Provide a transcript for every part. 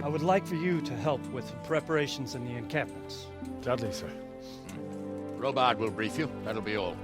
I would like for you to help with the preparations in the encampments. Gladly, sir. Robard will brief you. That'll be all.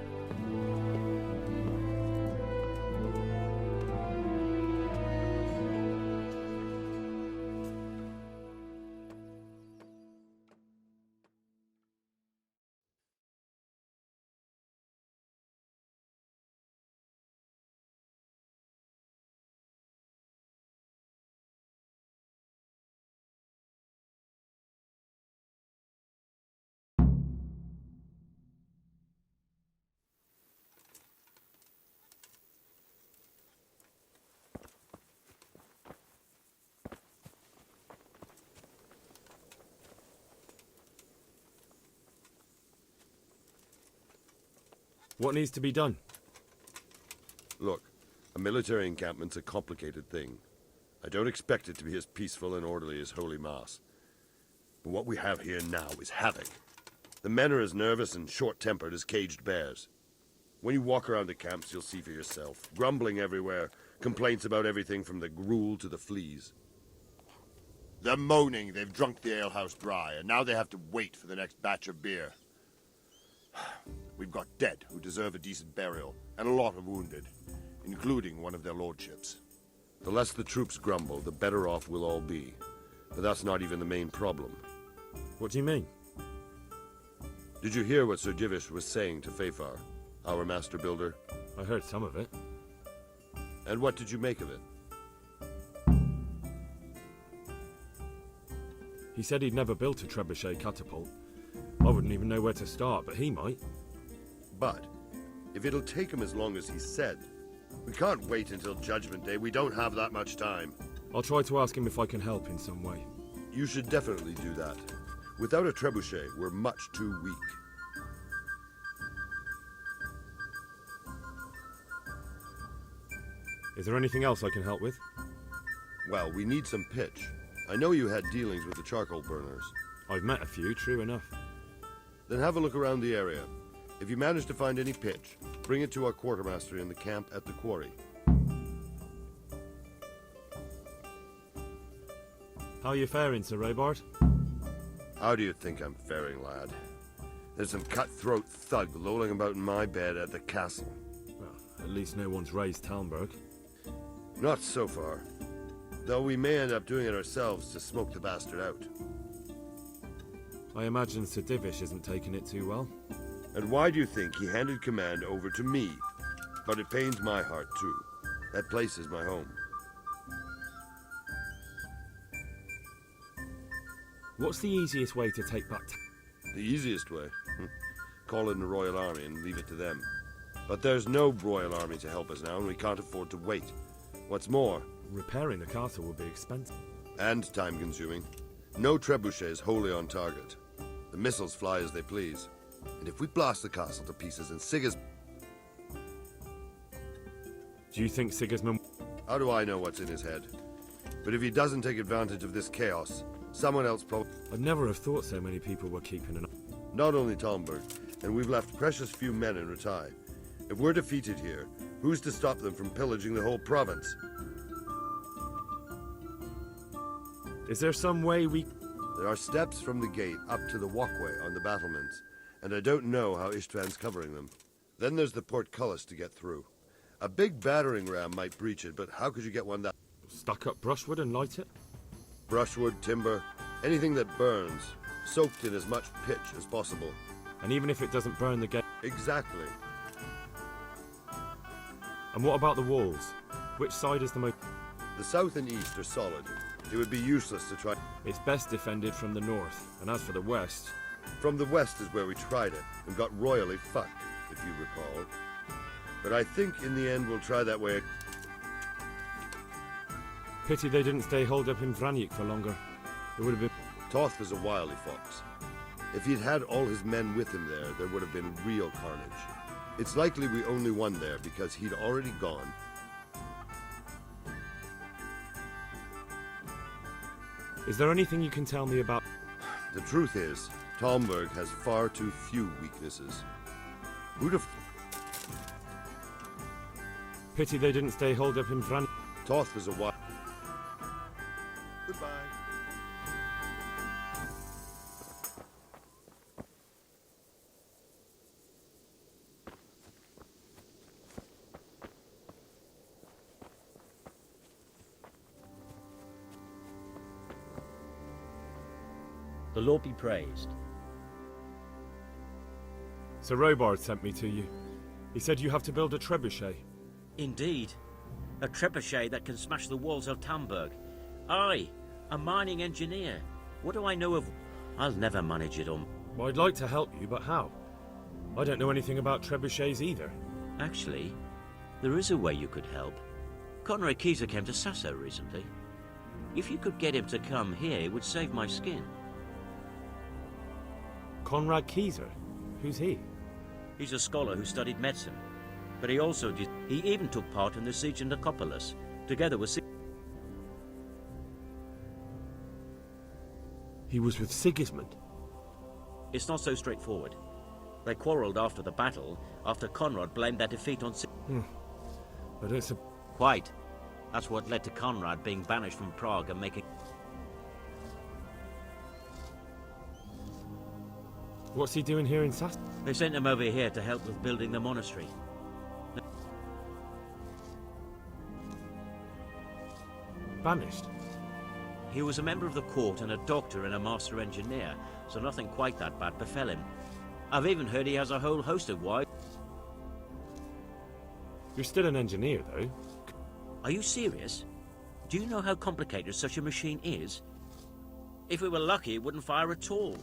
What needs to be done? Look, a military encampment's a complicated thing. I don't expect it to be as peaceful and orderly as Holy Mass. But what we have here now is havoc. The men are as nervous and short-tempered as caged bears. When you walk around the camps, you'll see for yourself. Grumbling everywhere, complaints about everything from the gruel to the fleas. They're moaning they've drunk the alehouse dry, and now they have to wait for the next batch of beer. We've got dead who deserve a decent burial, and a lot of wounded, including one of their lordships. The less the troops grumble, the better off we'll all be. But that's not even the main problem. What do you mean? Did you hear what Sir Divish was saying to Fafar, our master builder? I heard some of it. And what did you make of it? He said he'd never built a trebuchet catapult. I wouldn't even know where to start, but he might. But, if it'll take him as long as he said, we can't wait until Judgment Day. We don't have that much time. I'll try to ask him if I can help in some way. You should definitely do that. Without a trebuchet, we're much too weak. Is there anything else I can help with? Well, we need some pitch. I know you had dealings with the charcoal burners. I've met a few, true enough. Then have a look around the area. If you manage to find any pitch, bring it to our quartermaster in the camp at the quarry. How are you faring, Sir Robard? How do you think I'm faring, lad? There's some cutthroat thug lolling about in my bed at the castle. Well, at least no one's raised Talmberg. Not so far. Though we may end up doing it ourselves to smoke the bastard out. I imagine Sir Divish isn't taking it too well. And why do you think he handed command over to me? But it pains my heart, too. That place is my home. What's the easiest way to take back The easiest way? Call in the Royal Army and leave it to them. But there's no Royal Army to help us now, and we can't afford to wait. What's more... Repairing the castle will be expensive. And time-consuming. No trebuchets wholly on target. The missiles fly as they please. And if we blast the castle to pieces and Sigismund... Do you think Sigismund... How do I know what's in his head? But if he doesn't take advantage of this chaos, someone else probably... I'd never have thought so many people were keeping an... Not only Talmberg, and we've left precious few men in Ratai. If we're defeated here, who's to stop them from pillaging the whole province? Is there some way we... There are steps from the gate up to the walkway on the battlements, and I don't know how Istvan's covering them. Then there's the portcullis to get through. A big battering ram might breach it, but how could you get one that... Stuck up brushwood and light it? Brushwood, timber, anything that burns, soaked in as much pitch as possible. And even if it doesn't burn the gate... Exactly. And what about the walls? Which side is the most... The south and east are solid. It would be useless to try... It's best defended from the north, and as for the west... From the west is where we tried it, and got royally fucked, if you recall. But I think in the end we'll try that way. Pity they didn't stay holed up in Vranyuk for longer. It would have been... Toth was a wily fox. If he'd had all his men with him there would have been real carnage. It's likely we only won there because he'd already gone. Is there anything you can tell me about... The truth is, Talmberg has far too few weaknesses. Who'd have... Pity they didn't stay holed up in Vranyuk. Toth was a wily... Goodbye. The Lord be praised. Sir Robard sent me to you. He said you have to build a trebuchet. Indeed. A trebuchet that can smash the walls of Tamburg. I, a mining engineer. What do I know of... I'll never manage it on... Well, I'd like to help you, but how? I don't know anything about trebuchets either. Actually, there is a way you could help. Conrad Keyser came to Sasso recently. If you could get him to come here, it would save my skin. Conrad Keyser? Who's he? He's a scholar who studied medicine. But he also did... He even took part in the siege of Nicopolis, together with... He was with Sigismund. It's not so straightforward. They quarrelled after the battle, after Conrad blamed their defeat on... But it's a... Quite. That's what led to Conrad being banished from Prague and making... What's he doing here in Sass? They sent him over here to help with building the monastery. Banished? He was a member of the court and a doctor and a master engineer, so nothing quite that bad befell him. I've even heard he has a whole host of wives. You're still an engineer, though. Are you serious? Do you know how complicated such a machine is? If we were lucky, it wouldn't fire at all.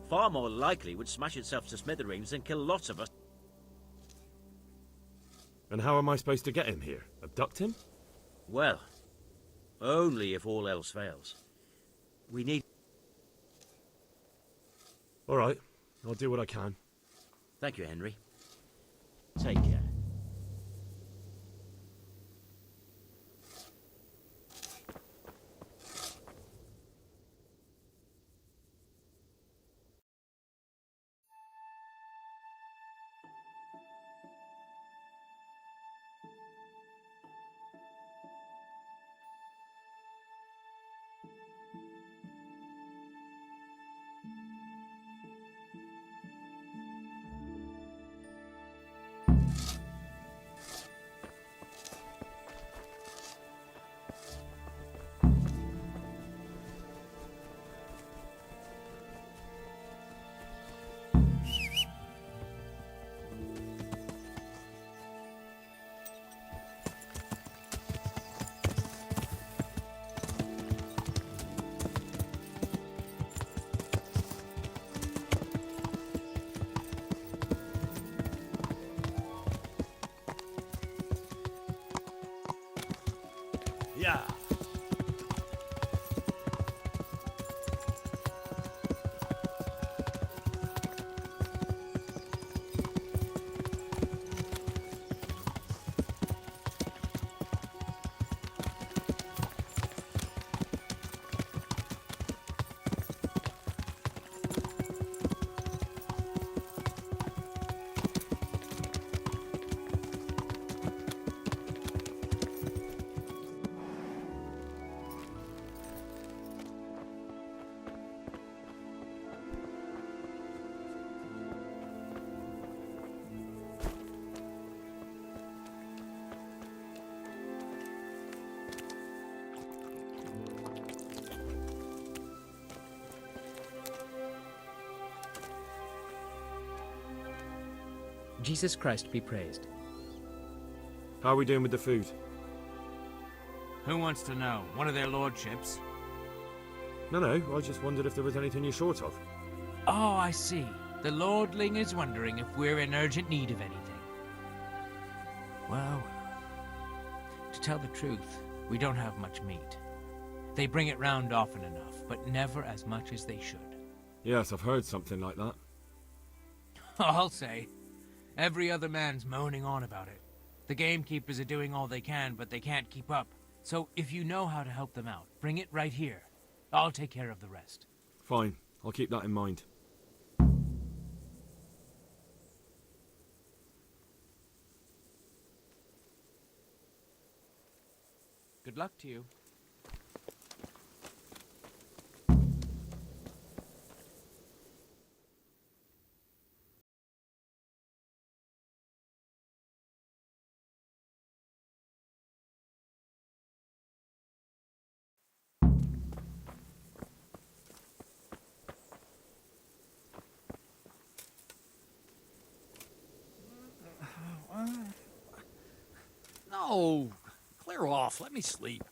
Far more likely, it would smash itself to smithereens and kill lots of us. And how am I supposed to get him here? Abduct him? Well, only if all else fails. We need... All right, I'll do what I can. Thank you, Henry. Take care. Yeah. Jesus Christ be praised. How are we doing with the food? Who wants to know? One of their lordships? No, I just wondered if there was anything you're short of. Oh, I see. The lordling is wondering if we're in urgent need of anything. Well, to tell the truth, we don't have much meat. They bring it round often enough, but never as much as they should. Yes, I've heard something like that. I'll say. Every other man's moaning on about it. The gamekeepers are doing all they can, but they can't keep up. So if you know how to help them out, bring it right here. I'll take care of the rest. Fine, I'll keep that in mind. Good luck to you. Oh, clear off. Let me sleep.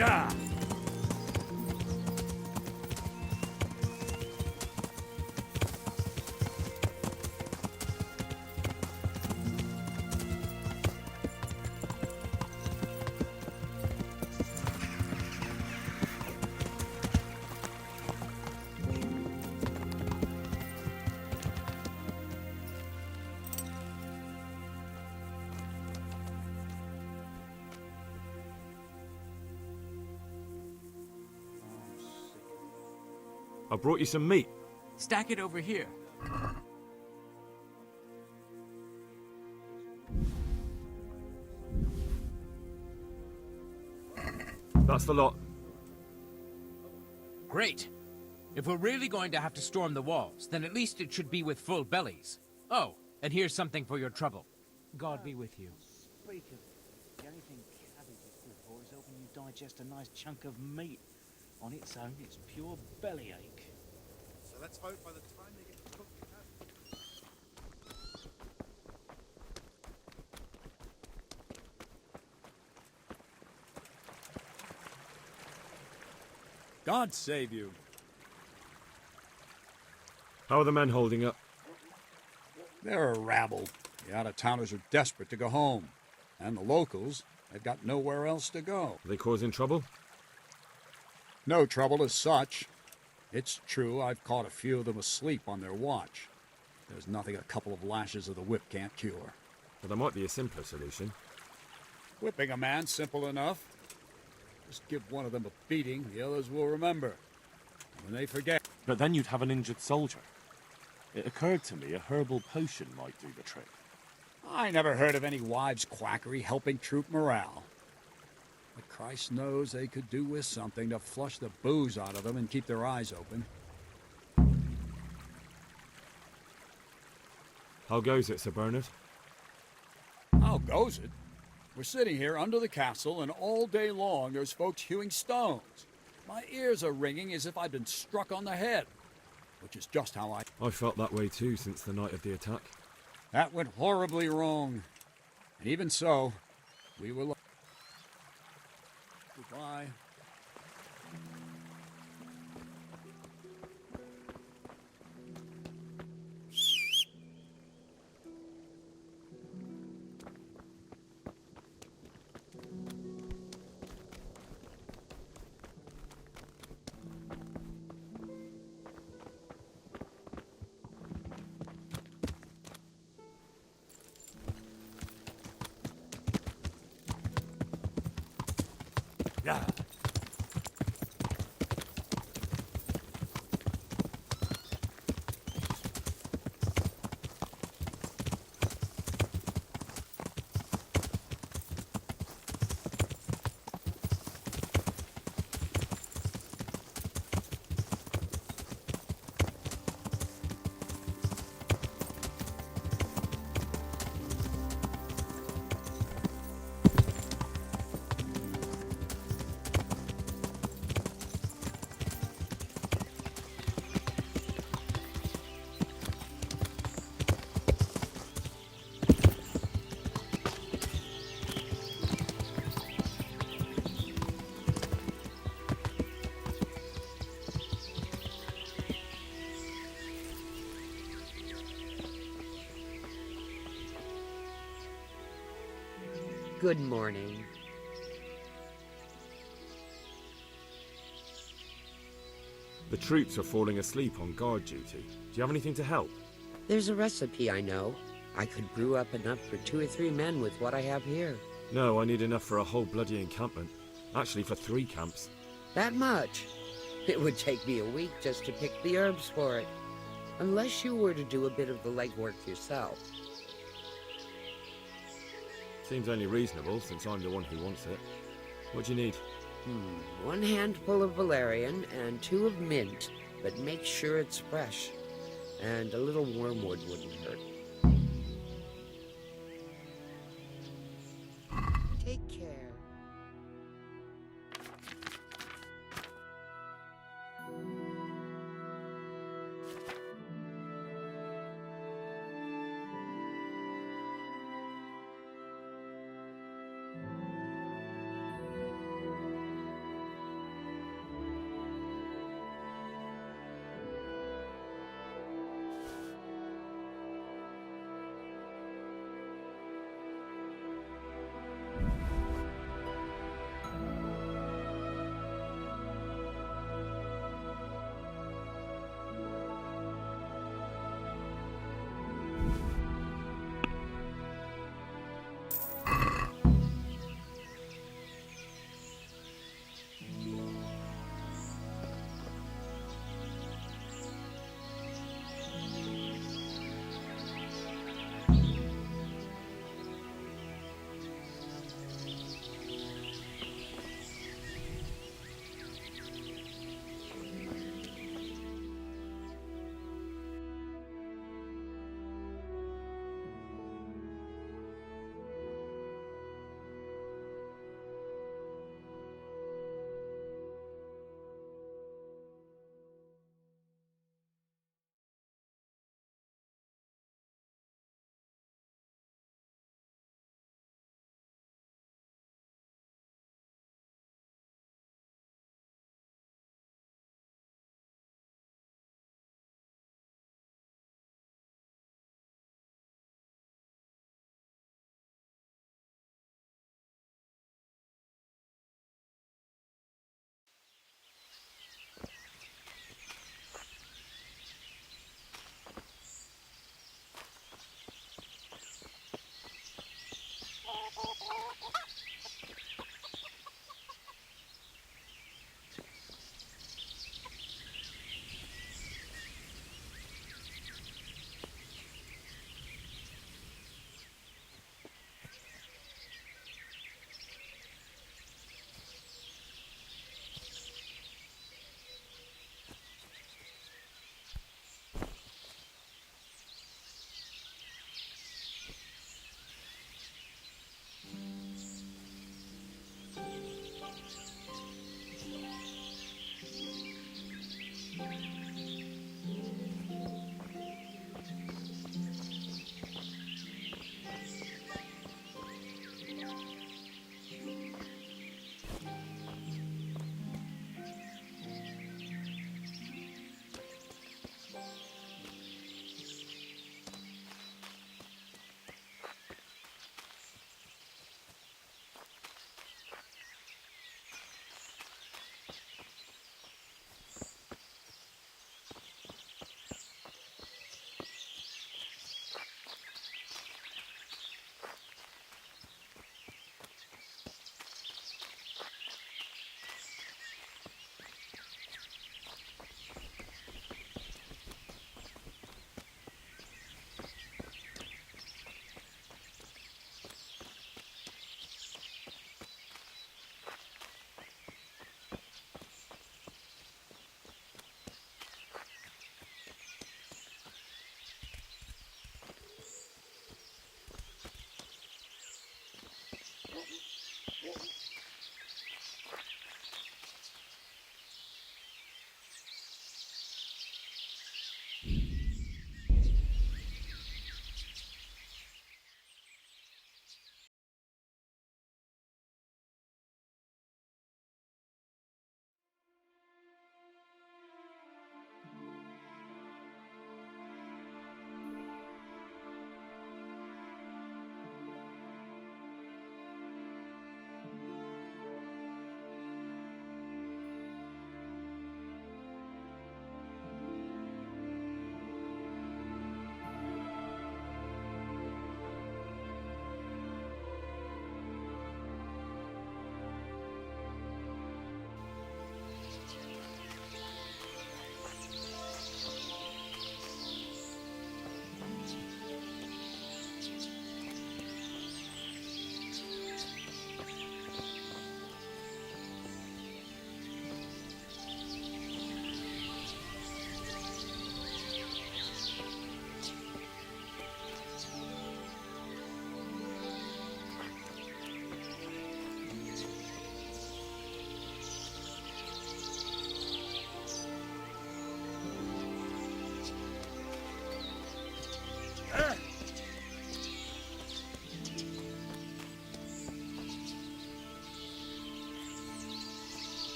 Yeah. I brought you some meat. Stack it over here. That's the lot. Great. If we're really going to have to storm the walls, then at least it should be with full bellies. Oh, and here's something for your trouble. God be with you. Speak of the only thing cabbage is good for is helping you digest a nice chunk of meat. On its own, it's pure bellyache. So let's hope by the time they get to cook the cabbage. God save you. How are the men holding up? They're a rabble. The out-of-towners are desperate to go home. And the locals, they've got nowhere else to go. Are they causing trouble? No trouble as such. It's true I've caught a few of them asleep on their watch. There's nothing a couple of lashes of the whip can't cure. Well, there might be a simpler solution. Whipping a man's simple enough. Just give one of them a beating, the others will remember. And when they forget... But then you'd have an injured soldier. It occurred to me a herbal potion might do the trick. I never heard of any wives' quackery helping troop morale. But Christ knows they could do with something to flush the booze out of them and keep their eyes open. How goes it, Sir Bernard? How goes it? We're sitting here under the castle, and all day long there's folks hewing stones. My ears are ringing as if I'd been struck on the head, which is just how I felt that way too since the night of the attack. That went horribly wrong. And even so, we will... Goodbye. Yeah. Good morning. The troops are falling asleep on guard duty. Do you have anything to help? There's a recipe I know. I could brew up enough for 2 or 3 men with what I have here. No, I need enough for a whole bloody encampment. Actually, for 3 camps. That much? It would take me a week just to pick the herbs for it. Unless you were to do a bit of the legwork yourself. Seems only reasonable, since I'm the one who wants it. What do you need? 1 handful of valerian and 2 of mint, but make sure it's fresh. And a little wormwood wouldn't hurt. Take care.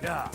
Yeah.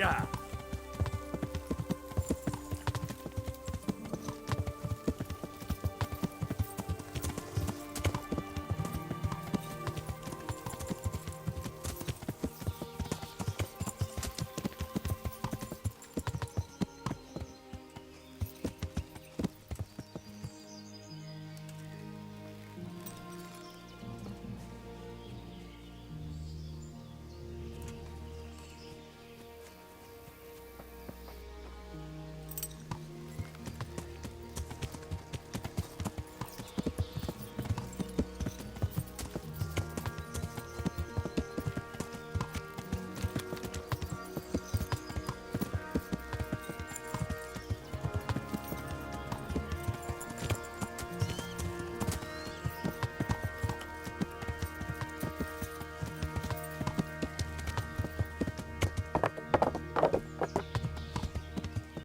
Yeah.